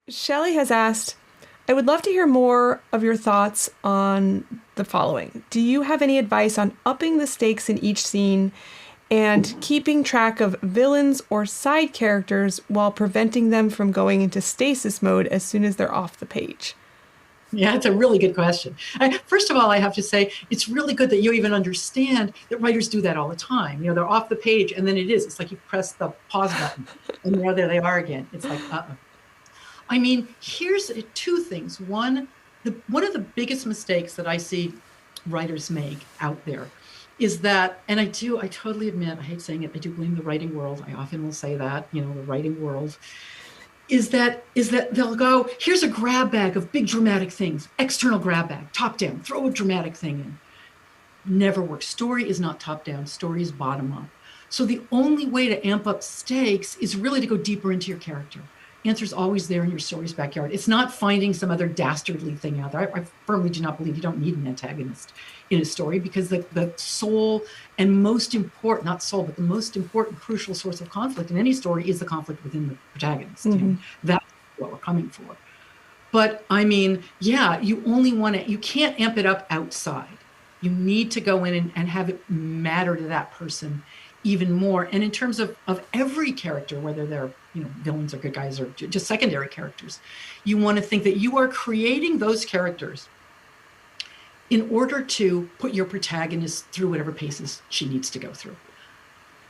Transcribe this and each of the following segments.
Shelley has asked, I would love to hear more of your thoughts on the following. Do you have any advice on upping the stakes in each scene and keeping track of villains or side characters while preventing them from going into stasis mode as soon as they're off the page? Yeah, it's a really good question. First of all, I have to say it's really good that you even understand that writers do that all the time. They're off the page, and then it's like you press the pause button, and there they are again. It's like, I mean, here's two things. One of the biggest mistakes that I see writers make out there is that, and I totally admit, I hate saying it, I do blame the writing world. I often will say that, the writing world is that they'll go, here's a grab bag of big dramatic things, external grab bag, top down, throw a dramatic thing in. Never works. Story is not top down, story is bottom up. So the only way to amp up stakes is really to go deeper into your character. Answer's always there in your story's backyard. It's not finding some other dastardly thing out there. I firmly do not believe you don't need an antagonist in a story, because the sole and most important, not sole, but the most important crucial source of conflict in any story is the conflict within the protagonist. Mm-hmm. That's what we're coming for. But I mean, yeah, you can't amp it up outside. You need to go in and have it matter to that person even more. And in terms of every character, whether they're villains or good guys or just secondary characters, you want to think that you are creating those characters in order to put your protagonist through whatever paces she needs to go through.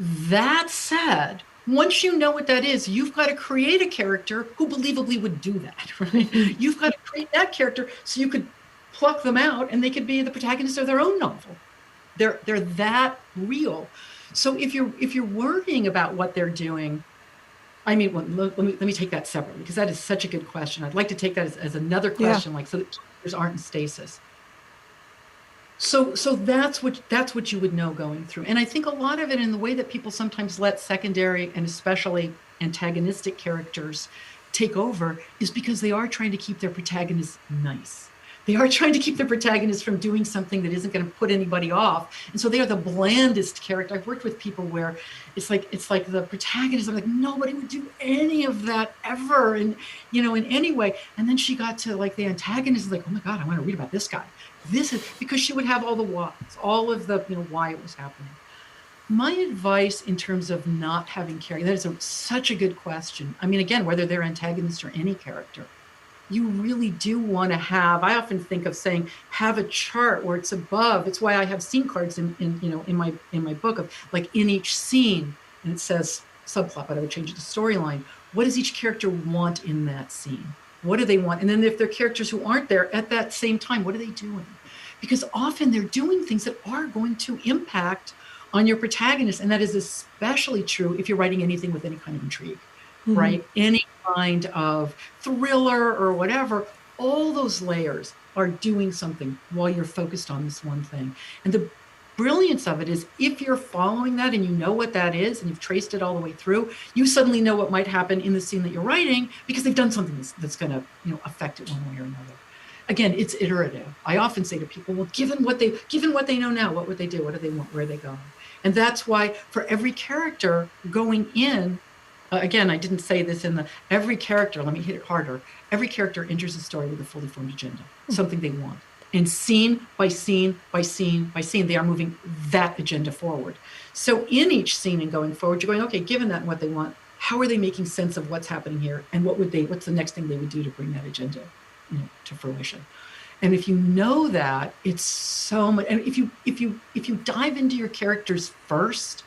That said, once you know what that is, you've got to create a character who believably would do that, right? You've got to create that character so you could pluck them out and they could be the protagonist of their own novel. They're that real. So if you're worrying about what they're doing, I mean, let me take that separately, because that is such a good question. I'd like to take that as another question, so that characters aren't in stasis. So that's what you would know going through. And I think a lot of it in the way that people sometimes let secondary and especially antagonistic characters take over is because they are trying to keep their protagonists nice. They are trying to keep the protagonist from doing something that isn't going to put anybody off. And so they are the blandest character. I've worked with people where it's like the protagonist, I'm like, nobody would do any of that ever. And, in any way. And then she got to like the antagonist, like, oh my God, I want to read about this guy. This is because she would have all the whys, all of the, why it was happening. My advice in terms of not having character, that is such a good question. I mean, again, whether they're antagonists or any character, you really do want to have, I often think of saying, have a chart where it's above. It's why I have scene cards in my book of like in each scene, and it says subplot, but I would change it to storyline. What does each character want in that scene? What do they want? And then if they're characters who aren't there at that same time, what are they doing? Because often they're doing things that are going to impact on your protagonist. And that is especially true if you're writing anything with any kind of intrigue, right? Any kind of thriller or whatever, all those layers are doing something while you're focused on this one thing. And the brilliance of it is if you're following that and you know what that is and you've traced it all the way through, you suddenly know what might happen in the scene that you're writing because they've done something that's going to affect it one way or another. Again, it's iterative. I often say to people, well, given what they know now, what would they do? What do they want? Where are they going? And that's why for every character going in, again, I didn't say this every character, let me hit it harder. Every character enters the story with a fully formed agenda, something they want. And scene by scene by scene by scene, they are moving that agenda forward. So in each scene and going forward, you're going, okay, given that and what they want, how are they making sense of what's happening here? And what's the next thing they would do to bring that agenda to fruition? And if you know that, it's so much. And if you dive into your characters first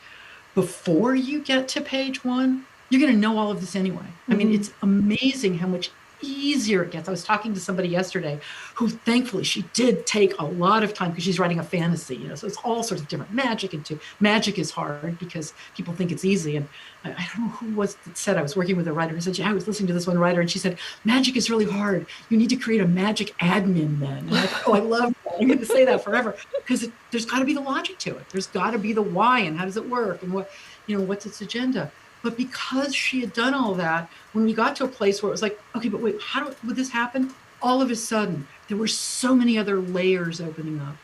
before you get to page one, you're going to know all of this anyway. I mean, it's amazing how much easier it gets. I was talking to somebody yesterday who thankfully she did take a lot of time because she's writing a fantasy, so it's all sorts of different magic. And magic is hard because people think it's easy. And I don't know who was that said, I was working with a writer who said, yeah, I was listening to this one writer and she said, magic is really hard. You need to create a magic admin then. And I thought, oh, I love that. I'm going to say that forever because there's got to be the logic to it. There's got to be the why and how does it work and what's its agenda. But because she had done all that, when we got to a place where it was like, okay, but wait, would this happen? All of a sudden, there were so many other layers opening up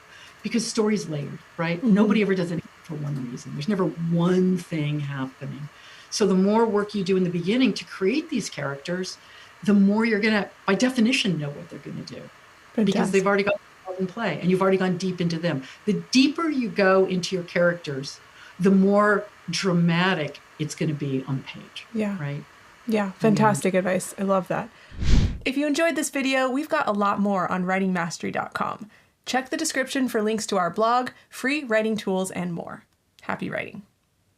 because story's layered, right? Nobody ever does anything for one reason. There's never one thing happening. So the more work you do in the beginning to create these characters, the more you're going to, by definition, know what they're going to do. Because Fantastic. they've already got in play and you've already gone deep into them. The deeper you go into your characters, the more dramatic it's going to be on the page. Yeah. Right. Yeah. Fantastic advice. I love that. If you enjoyed this video, we've got a lot more on writingmastery.com. Check the description for links to our blog, free writing tools, and more. Happy writing.